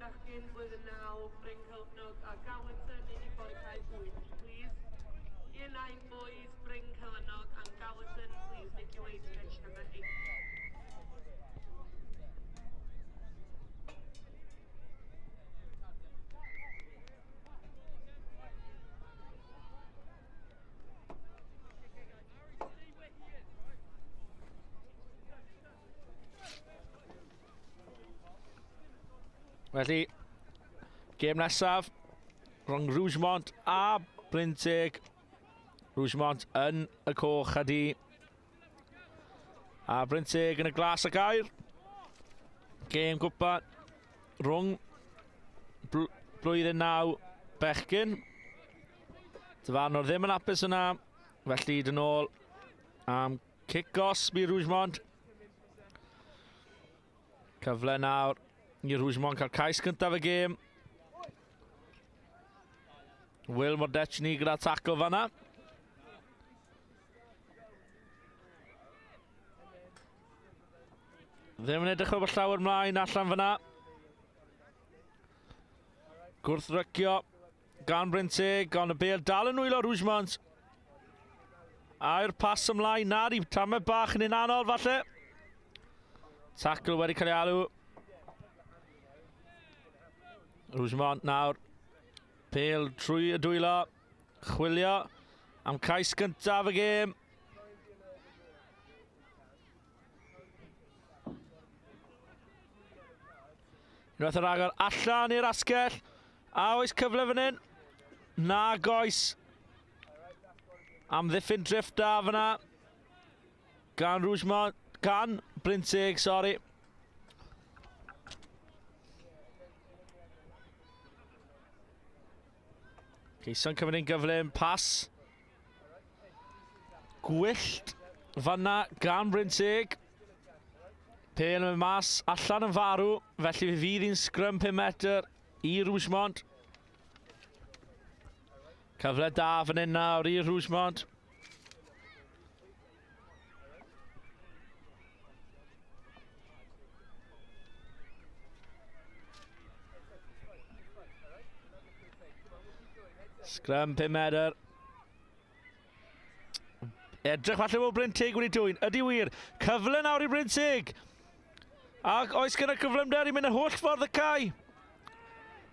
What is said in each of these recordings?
Bechgyn Bl.9, Bryn Celfnog a Gawerton i ffordd cael bwyd, please. Year 9 boys, Bryn Celfnog and Gawerton, please make your way to pitch number 8. Felly, gêm nesaf rhwng Rougemont a Brynteg. Rougemont yn y coch ydi. A Brynteg yn y glas y gair. Gêm gwpan rhwng blwyddyn 9 Bechgyn. Dyfarnwr ddim yn apus yna. Felly dyn ôl am kick-os bu Rougemont. Cyfle nawr i Rougemont cael cais gyntaf y gêm. Will Bechgyn gyda tacl fanna. Ddim yn edrych o bod llawer mlaen allan fanna. Gwrthrycio gan Brynteg, ond y bêl dal yn wylo Rougemont. A'r pas ymlaen na di tamau bach yn un anodd falle. Tacl wedi cael ei alw. Rougemont nawr. Pêl trwy y dwylo. Chwilio am cais gyntaf y gêm. Unwaith yr agor allan i'r asgell. A oes cyfle fan hyn? Nag oes. Am ddiffyn drifft da fyna. Gan Rougemont. Gan Brynteg, sori. Ceision cymryd yn gyflym, pas. Gwyllt fanna gan Brynteg. Pêl yn mynd mas, allan yn farw. Felly fydd hi'n sgrym 5 metr i Rougemont. Cyfle da fan hyn nawr i Rougemont. Sgrym 5 metr. Edrych falle bod Brynteg wedi dwyn. Ydy wir. Cyfle nawr i Brynteg. Ac oes gyda cyflymder i mynd y holl ffordd y cae.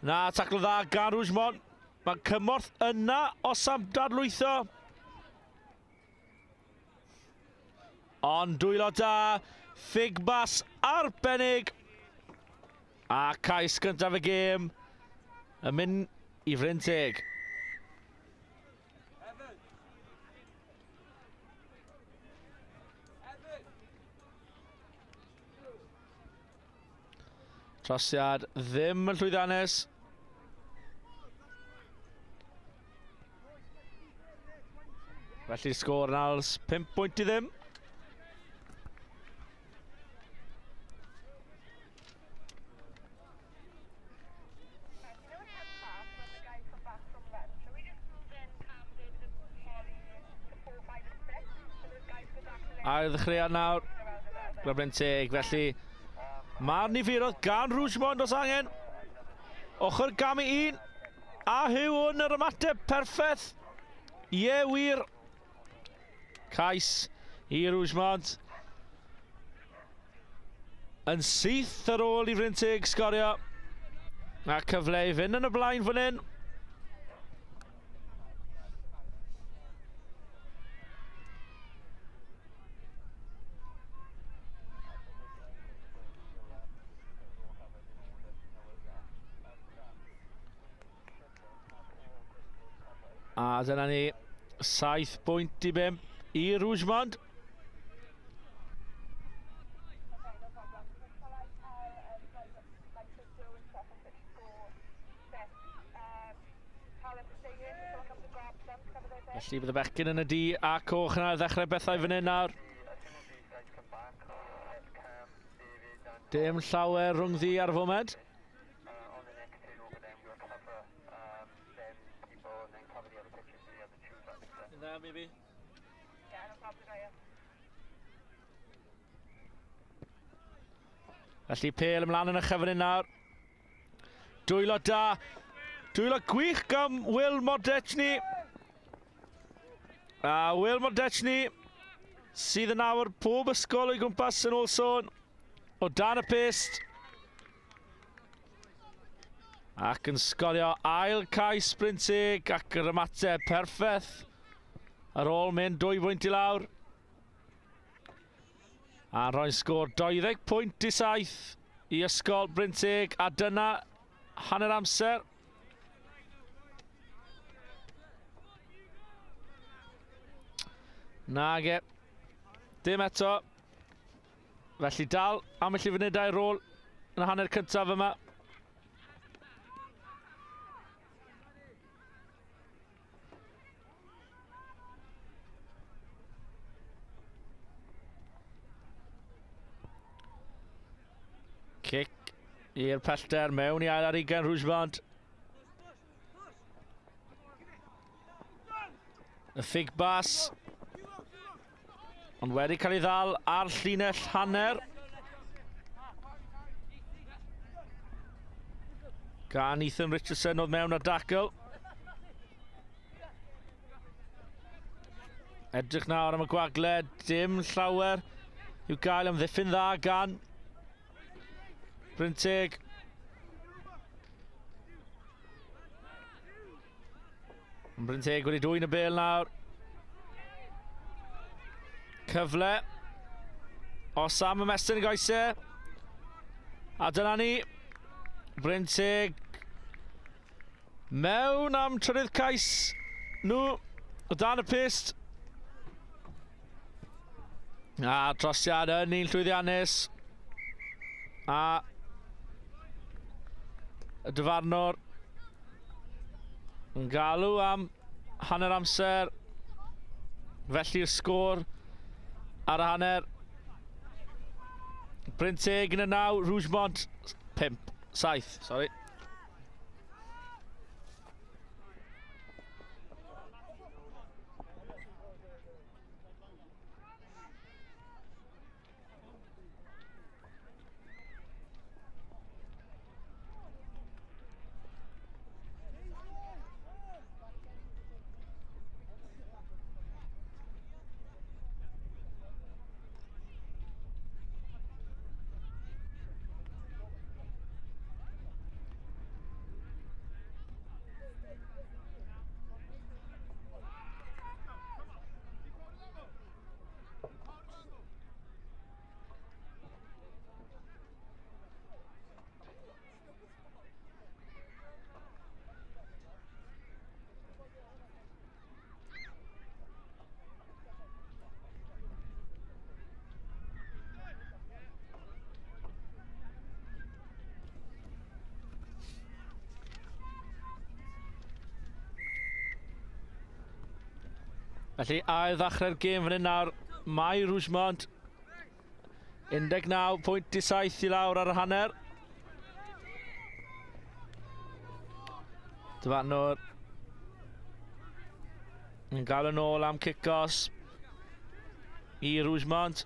Na, tacl dda gan Rougemont. Mae cymorth yna o samdad lwytho. Ond dwylo da. Ffigbas arbennig. A cais gyntaf y gêm yn mynd i Brynteg. Trosiad ddim yn llwyddiannus. Felly sgôr yn als 5 pwynt i ddim. A'r ddechreuad nawr. Gyda Brynteg, felly mae'r niferoedd gan Rougemont os angen. Ochr gam i un. A hyw hwn yr ymateb perffaith. Ie, wir. Cais i Rougemont. Yn syth ar ôl i Brynteg sgorio. A cyfle i fynd yn y blaen fan hyn. A dyna ni 7 pwynt i 5 i Rougemont. Felly bydd y Bechgyn yn y D a coch yna ddechrau bethau fan hyn nawr. Dim llawer rhwng ddi ar y foment. Maybe. Felly pêl ymlaen yn y chyfryn nawr. Dwylo da. Dwylo gwych gan Will Bechgyn. Will Bechgyn sydd yn awr pob ysgol o'i gwmpas yn ôl sôn o dan y pist. Ac yn sgorio ail cais Brynteg ac yr ymateb perffaith ar ôl mynd 2 pwynt i lawr. A rhoi'n sgôr 20.7 i Ysgol Brynteg, a dyna hanner amser. Nag e. Dim eto. Felly dal ambell i funudau rôl yn y hanner cyntaf yma. Cic i'r pellter mewn i ail ar 20 Rougemont. Y ffig bas. Ond wedi cael ei ddal ar llinell hanner. Gan Ethan Richardson oedd mewn ar dacl. Edrych nawr am y gwagled, dim llawer i'w gael am ddiffyn dda gan Brynteg. Brynteg wedi dwyn y bêl nawr. Cyfle o Sam y Mestyn y goesau. A dyna ni. Brynteg mewn am trydydd cais nhw o dan y pist. A trosiad yn un llwyddiannus. A y dyfarnwr yn galw am hanner amser. Felly'r sgôr ar y hanner. Brynteg yn y 9, Rougemont 7, sorry. Felly ail ddechrau'r gêm fan hyn nawr. Mae Rougemont 19.7 i lawr ar y hanner. Dyfarnwr yn gael yn ôl am kick-os i Rougemont.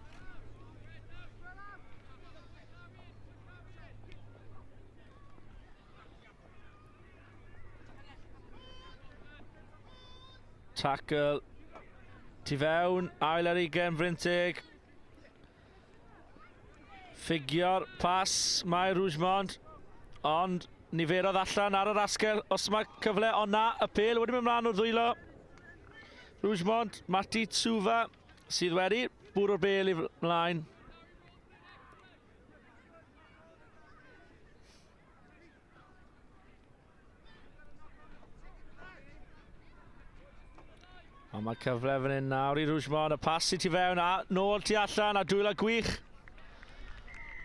Tackle tu fewn, ail ar 20 Brynteg. Ffigio'r pas mae Rougemont, ond niferodd allan ar yr asgell os mae cyfle, ond na, y pêl wedi mynd mlaen o'r ddwylo. Rougemont, Mati Tsouva sydd wedi bwrw'r bêl i mlaen. Ond mae cyfle fan hyn nawr i Rougemont, y pas i tu fewn, a nôl tu allan, a dwylo gwych.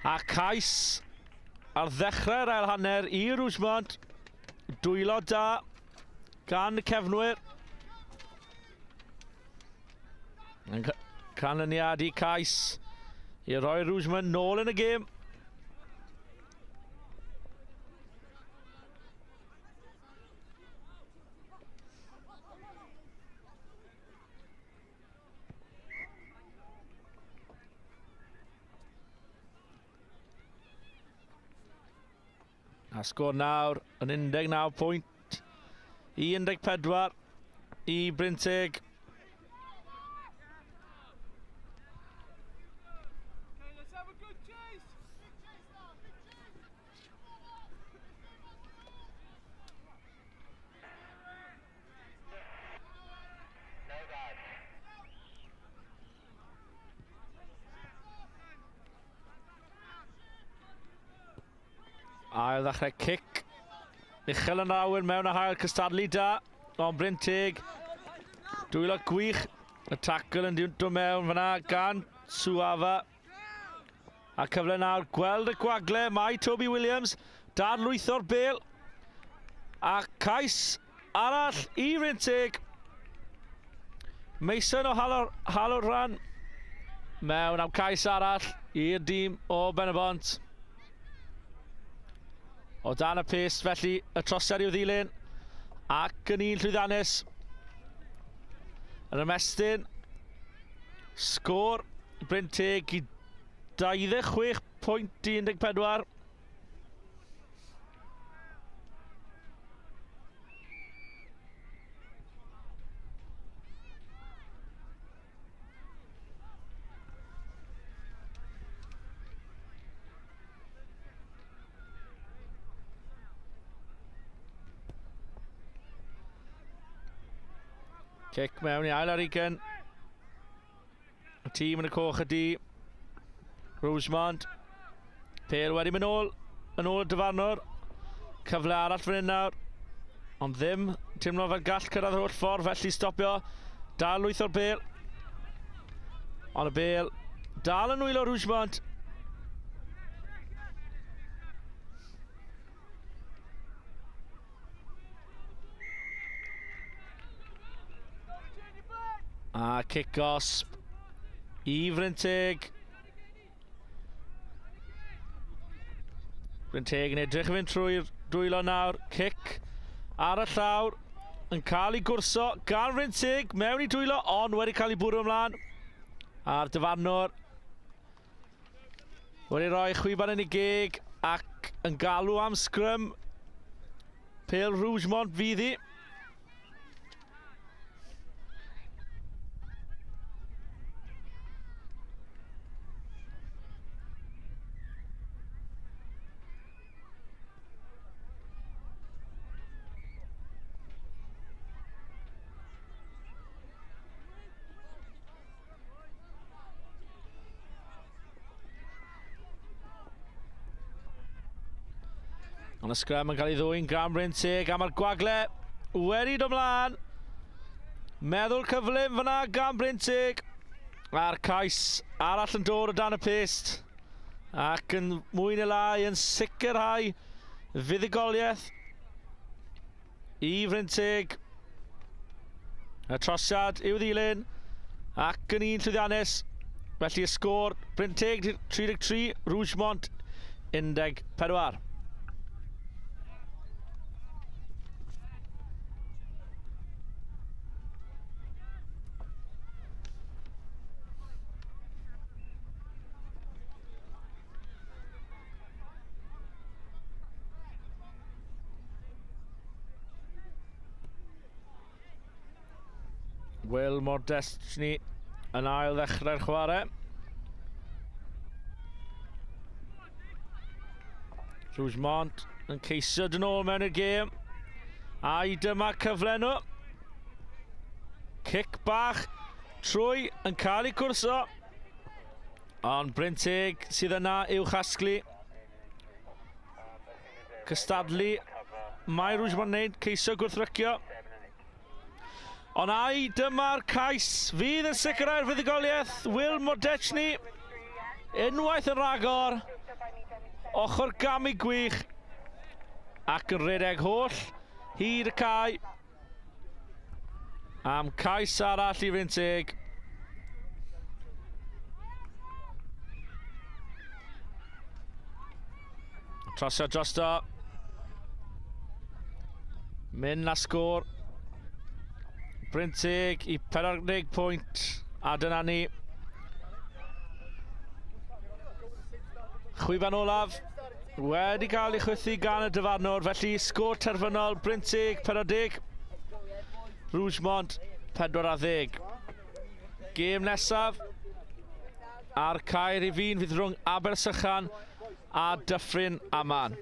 A cais ar ddechrau'r ail hanner i Rougemont. Dwylo da gan y cefnwyr. Yn canlyniad i cais i roi Rougemont nôl yn y gêm. A A sgôr nawr yn 19 pwynt i 14 i Brynteg. Ail ddechrau cic. Uchel yn awyr mewn a hael cystadlu da. Ond Brynteg. Dwylo gwych. Y tackle yn diwnt o mewn fyna gan Suafa. A cyfle nawr gweld y gwagle. Mae Toby Williams. Dad lwytho'r bêl. A cais arall i Brynteg. Mason o halw'r rhan. Mewn am cais arall i'r dîm o Benabont. O dan y pes, felly y trosiad i'w ddilyn. Ac yn un llwyddiannus. Yn ymestyn. Sgôr Brynteg i 26 pwynt i 14. Cic mewn i ail ar ugain. Y tîm yn y coch ydi Rougemont. Pêl wedi mynd yn ôl y dyfarnwr. Cyfle arall fan hyn nawr. Ond ddim teimlo fel gall cyrraedd yr holl ffordd, felly stopio. Dal lwyth o'r bêl. Ond y bêl dal yn wylo Rougemont. A kick-osp i Brynteg. Brynteg yn edrych yn fynd trwy'r dwylo nawr. Cic ar y llawr yn cael ei gwrso gan Brynteg mewn i dwylo, ond wedi cael ei bwrw ymlaen. A'r dyfarnwr wedi rhoi chwiban yn ei geg ac yn galw am sgrym. Pêl Rougemont fydd hi. Ond y sgrym yn cael ei ddwy'n gan Brynteg am yr gwagle wedi dod ymlaen. Meddwl cyflym fyna gan Brynteg. A'r cais arall yn dod o dan y pest. Ac yn mwy neu lai yn sicrhau fuddugoliaeth i Brynteg. Y trosiad i'w ddilyn ac yn un llwyddiannus. Felly y sgôr Brynteg 33, Rougemont 14. Will Modestny yn ail ddechrau'r chwarae. Rougemont yn ceisio dyn ôl mewn y gêm. A i dyma cyfle nhw. Cic bach trwy yn cael ei gwrso. Ond Brynteg sydd yna i'w chasglu. Cystadlu. Mae Rougemont wneud ceisio gwrthrycio. Ond ai dyma'r cais fydd yn sicrhau'r fuddugoliaeth. Will Modestny unwaith yn ragor. Ochr gamu gwych. Ac yn redeg holl hyd y cae. Am cais arall i Brynteg. Trosio drosto. Mynd na sgôr. Brynteg i 40 pwynt. A dyna ni. Chwiban olaf wedi cael ei chwythu gan y dyfarnwr, felly sgôr terfynol Brynteg 40, Rougemont 40. Gêm nesaf ar caer i fi'n fydd rhwng Abersychan a Dyffryn Aman.